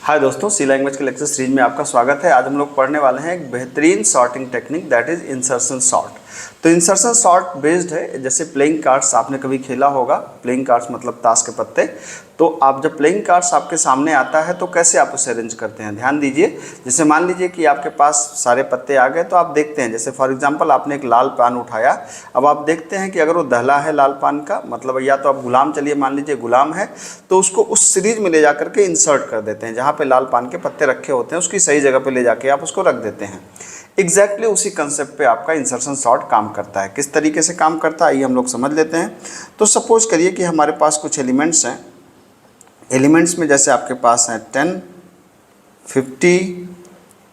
हाय दोस्तों, सी लैंग्वेज के lecture series में आपका स्वागत है। आज हम लोग पढ़ने वाले हैं एक बेहतरीन sorting technique, that is insertion sort. तो इंसर्शन सॉर्ट बेस्ड है, जैसे प्लेइंग कार्ड्स आपने कभी खेला होगा। प्लेइंग कार्ड्स मतलब ताश के पत्ते। तो आप जब प्लेइंग कार्ड्स आपके सामने आता है तो कैसे आप उसे अरेंज करते हैं, ध्यान दीजिए। जैसे मान लीजिए कि आपके पास सारे पत्ते आ गए, तो आप देखते हैं, जैसे फॉर एग्जांपल आपने एक लाल पान उठाया। अब आप देखते हैं कि अगर वो दहला है लाल पान का, मतलब या तो आप गुलाम, चलिए मान लीजिए गुलाम है, तो उसको उस सीरीज में ले जाकर के इंसर्ट कर देते हैं। जहाँ पे लाल पान के पत्ते रखे होते हैं उसकी सही जगह पे ले जाके आप उसको रख देते हैं। एग्जैक्टली उसी कंसेप्ट पे आपका इंसर्शन सॉर्ट काम करता है। किस तरीके से काम करता है आइए हम लोग समझ लेते हैं। तो सपोज करिए कि हमारे पास कुछ एलिमेंट्स हैं। एलिमेंट्स में जैसे आपके पास हैं 10, 50,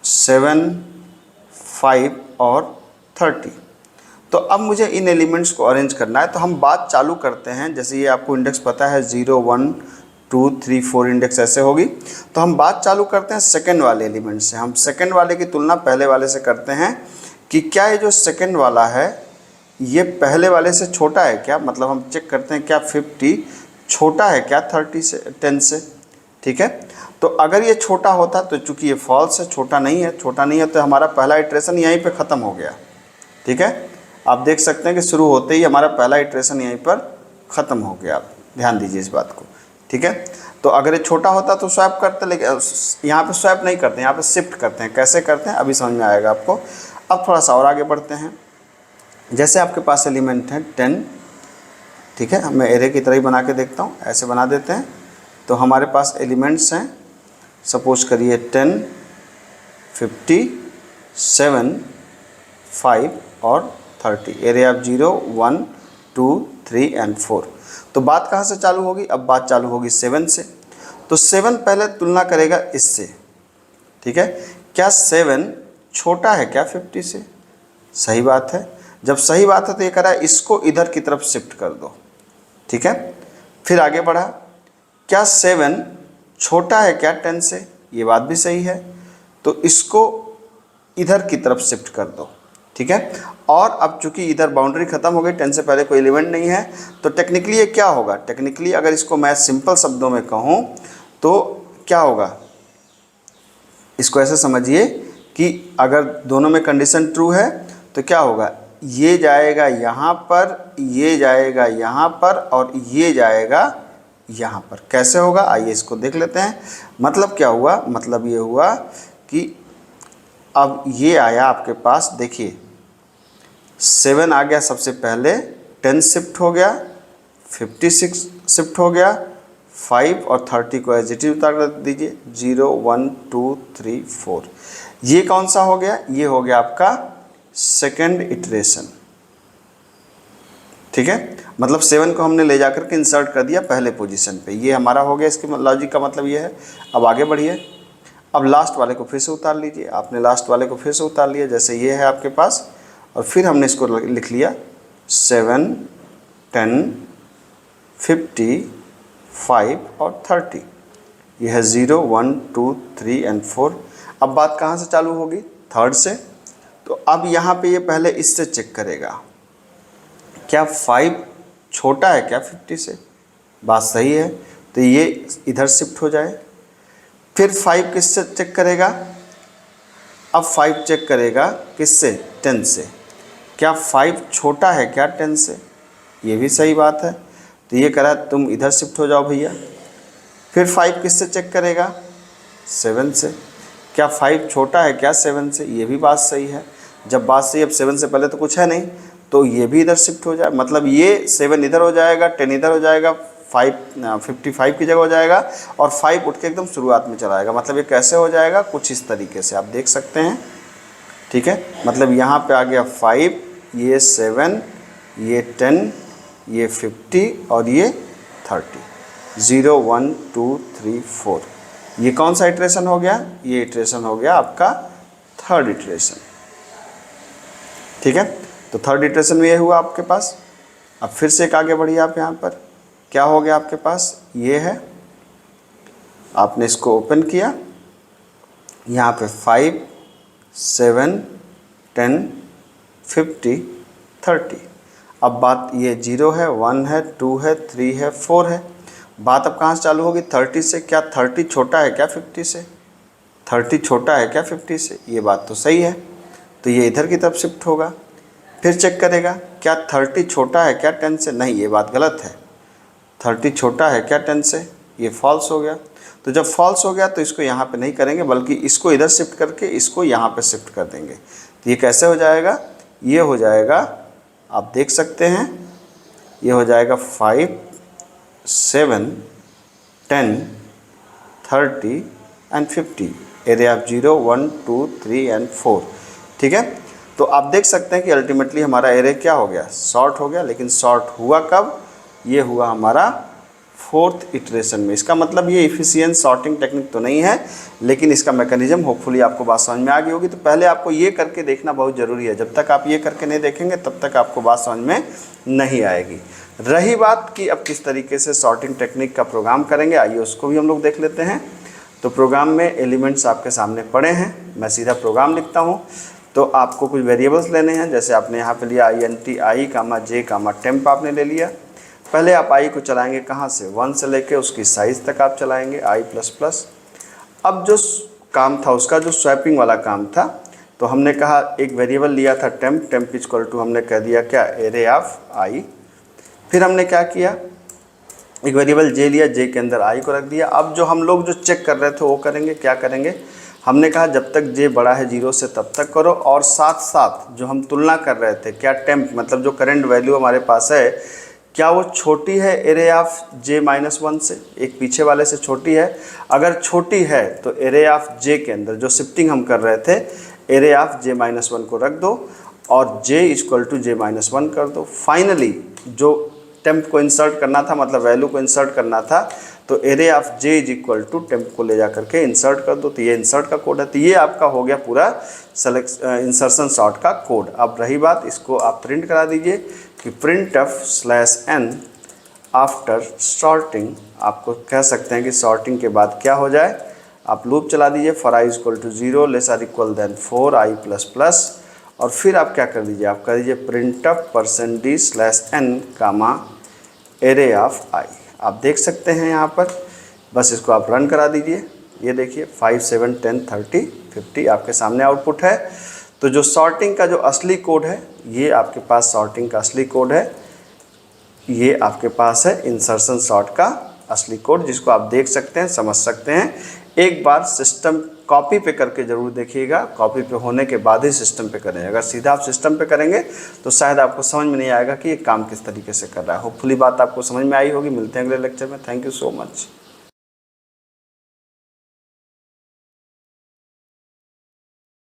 7, 5 और 30। तो अब मुझे इन एलिमेंट्स को अरेंज करना है, तो हम बात चालू करते हैं। जैसे ये आपको इंडेक्स पता है 0, 1, 2, 3, 4 इंडेक्स ऐसे होगी। तो हम बात चालू करते हैं सेकंड वाले एलिमेंट से। हम सेकंड वाले की तुलना पहले वाले से करते हैं कि क्या ये जो सेकंड वाला है ये पहले वाले से छोटा है क्या। मतलब हम चेक करते हैं क्या 50 छोटा है क्या 10 से। ठीक है, तो अगर ये छोटा होता, तो चूंकि ये फॉल्स है, छोटा नहीं है, तो हमारा पहला इटरेशन यहीं पे ख़त्म हो गया। ठीक है, आप देख सकते हैं कि शुरू होते ही हमारा पहला इटरेशन यहीं पर ख़त्म हो गया। आप ध्यान दीजिए इस बात को। ठीक है, तो अगर ये छोटा होता तो स्वैप करते, लेकिन यहाँ पे स्वैप नहीं करते, यहाँ पे शिफ्ट करते हैं। कैसे करते हैं अभी समझ में आएगा आपको। अब थोड़ा सा और आगे बढ़ते हैं। जैसे आपके पास एलिमेंट है 10। ठीक है, मैं एरे की तरह ही बना के देखता हूँ, ऐसे बना देते हैं। तो हमारे पास एलिमेंट्स हैं, सपोज करिए 10, 50, 7, 5 और 30। Array of 0, 1, 2, 3 and 4। तो बात कहाँ से चालू होगी, अब बात चालू होगी 7 से। तो 7 पहले तुलना करेगा इससे। ठीक है, क्या 7 छोटा है क्या 50 से। सही बात है। जब सही बात है तो ये कह रहा है इसको इधर की तरफ शिफ्ट कर दो। ठीक है, फिर आगे बढ़ा, क्या 7 छोटा है क्या 10 से। ये बात भी सही है, तो इसको इधर की तरफ शिफ्ट कर दो। ठीक है, और अब चूंकि इधर बाउंड्री खत्म हो गई, 10 से पहले कोई एलिमेंट नहीं है, तो टेक्निकली ये क्या होगा। टेक्निकली अगर इसको मैं सिंपल शब्दों में कहूँ तो क्या होगा, इसको ऐसे समझिए कि अगर दोनों में कंडीशन ट्रू है तो क्या होगा, ये जाएगा यहाँ पर, ये जाएगा यहाँ पर और ये जाएगा यहाँ पर। कैसे होगा आइए इसको देख लेते हैं। मतलब क्या हुआ, मतलब ये हुआ कि अब ये आया आपके पास, देखिए 7 आ गया सबसे पहले, 10 शिफ्ट हो गया, 56 शिफ्ट हो गया, 5 और 30 को एज इट इज उतार दीजिए, 0, 1, 2, 3, 4। ये कौन सा हो गया, ये हो गया आपका सेकंड इटरेशन। ठीक है, मतलब 7 को हमने ले जाकर के इंसर्ट कर दिया पहले पोजीशन पे, ये हमारा हो गया। इसके लॉजिक का मतलब ये है। अब आगे बढ़िए, अब लास्ट वाले को फिर से उतार लीजिए। आपने लास्ट वाले को फिर से उतार लिया, जैसे ये है आपके पास, और फिर हमने इसको लिख लिया 7, 10, 50, 5 और 30। ये है 0, 1, 2, 3 एंड 4। अब बात कहाँ से चालू होगी, थर्ड से। तो अब यहाँ पे ये पहले इससे चेक करेगा, क्या 5 छोटा है क्या 50 से। बात सही है, तो ये इधर शिफ्ट हो जाए। फिर 5 किससे चेक करेगा, अब 5 चेक करेगा किससे, 10 से। क्या 5 छोटा है क्या 10 से। ये भी सही बात है, तो ये कह रहा है तुम इधर शिफ्ट हो जाओ भैया। फिर 5 किससे चेक करेगा, 7 से। क्या 5 छोटा है क्या 7 से। ये भी बात सही है। जब बात सही, अब 7 से पहले तो कुछ है नहीं, तो ये भी इधर शिफ्ट हो जाए। मतलब ये 7 इधर हो जाएगा, 10 इधर हो जाएगा, 55 की जगह हो जाएगा, और 5 उठ के एकदम शुरुआत में चला आएगा। मतलब ये कैसे हो जाएगा, कुछ इस तरीके से आप देख सकते हैं। ठीक है, मतलब यहाँ पे आ गया 5, ये 7, ये 10, ये 50 और ये 30। 0, 1, 2, 3, 4। ये कौन सा इटरेशन हो गया, ये इटरेशन हो गया आपका थर्ड इटरेशन। ठीक है, तो थर्ड इटरेशन में ये हुआ आपके पास। अब फिर से एक आगे बढ़िए आप, यहाँ पर क्या हो गया आपके पास, ये है, आपने इसको ओपन किया, यहाँ पे 5, 7, 10, 50, 30। अब बात ये 0 है, 1 है, 2 है, 3 है, 4 है। बात अब कहाँ से चालू होगी, 30 से। क्या 30 छोटा है क्या 50 से? 30 छोटा है क्या 50 से? ये बात तो सही है, तो ये इधर की तरफ शिफ्ट होगा। फिर चेक करेगा क्या 30 छोटा है क्या 10 से? नहीं, ये बात गलत है। 30 छोटा है क्या 10 से? ये फॉल्स हो गया। तो जब फॉल्स हो गया तो इसको यहाँ पे नहीं करेंगे, बल्कि इसको इधर शिफ्ट करके इसको यहाँ पे शिफ्ट कर देंगे। तो ये कैसे हो जाएगा? ये हो जाएगा, आप देख सकते हैं, ये हो जाएगा 5, 7, 10, 30 एंड 50। Area of 0, 1, 2, 3 and 4। ठीक है, तो आप देख सकते हैं कि अल्टीमेटली हमारा एरे क्या हो गया, शॉर्ट हो गया। लेकिन शॉर्ट हुआ कब? ये हुआ हमारा 4th इटरेशन में। इसका मतलब ये इफिशिएंट सॉर्टिंग टेक्निक तो नहीं है, लेकिन इसका मैकेनिज्म होपफुली आपको बात समझ में आ गई होगी। तो पहले आपको ये करके देखना बहुत ज़रूरी है। जब तक आप ये करके नहीं देखेंगे तब तक आपको बात समझ में नहीं आएगी। रही बात कि अब किस तरीके से सॉर्टिंग टेक्निक का प्रोग्राम करेंगे, आइए उसको भी हम लोग देख लेते हैं। तो प्रोग्राम में एलिमेंट्स आपके सामने पड़े हैं, मैं सीधा प्रोग्राम लिखता हूँ। तो आपको कुछ वेरिएबल्स लेने हैं, जैसे आपने यहाँ पे लिया int i, j, temp आपने ले लिया। पहले आप i को चलाएंगे कहाँ से, 1 से लेके उसकी साइज़ तक आप चलाएंगे i++। अब जो काम था उसका, जो स्वैपिंग वाला काम था, तो हमने कहा एक वेरिएबल लिया था temp इक्वल टू हमने कह दिया क्या, एरे ऑफ i। फिर हमने क्या किया, एक वेरिएबल j लिया, j के अंदर i को रख दिया। अब जो हम लोग जो चेक कर रहे थे वो करेंगे, क्या करेंगे, हमने कहा जब तक j बड़ा है 0 से तब तक करो। और साथ साथ जो हम तुलना कर रहे थे, क्या टेम्प मतलब जो करंट वैल्यू हमारे पास है, क्या वो छोटी है एरे ऑफ j-1 से, एक पीछे वाले से छोटी है? अगर छोटी है तो एरे ऑफ j के अंदर जो शिफ्टिंग हम कर रहे थे, एरे ऑफ j-1 को रख दो और j इक्वल टू j-1 कर दो। फाइनली जो टेम्प को इंसर्ट करना था, मतलब वैल्यू को इंसर्ट करना था, तो array of j is equal to temp को ले जा करके इंसर्ट कर दो। तो ये इंसर्ट का कोड है। तो ये आपका हो गया पूरा इंसर्शन सॉर्ट का कोड। अब रही बात, इसको आप प्रिंट करा दीजिए कि printf/n आफ्टर सॉर्टिंग। आपको कह सकते हैं कि सॉर्टिंग के बाद क्या हो जाए, आप लूप चला दीजिए for i equal to 0 lesser equal than 4 i++। और फिर आप क्या कर दीजिए, आप कर दीजिए printf%d/n एरे ऑफ i। आप देख सकते हैं यहाँ पर, बस इसको आप रन करा दीजिए। ये देखिए 5, 7, 10, 30, 50 आपके सामने आउटपुट है। तो जो सॉर्टिंग का जो असली कोड है, ये आपके पास सॉर्टिंग का असली कोड है। ये आपके पास है इंसर्शन सॉर्ट का असली कोड, जिसको आप देख सकते हैं, समझ सकते हैं। एक बार सिस्टम कॉपी पे करके ज़रूर देखिएगा, कॉपी पे होने के बाद ही सिस्टम पे करें। अगर सीधा आप सिस्टम पे करेंगे तो शायद आपको समझ में नहीं आएगा कि ये काम किस तरीके से कर रहा है। होपफुली बात आपको समझ में आई होगी। मिलते हैं अगले लेक्चर में। Thank you so much.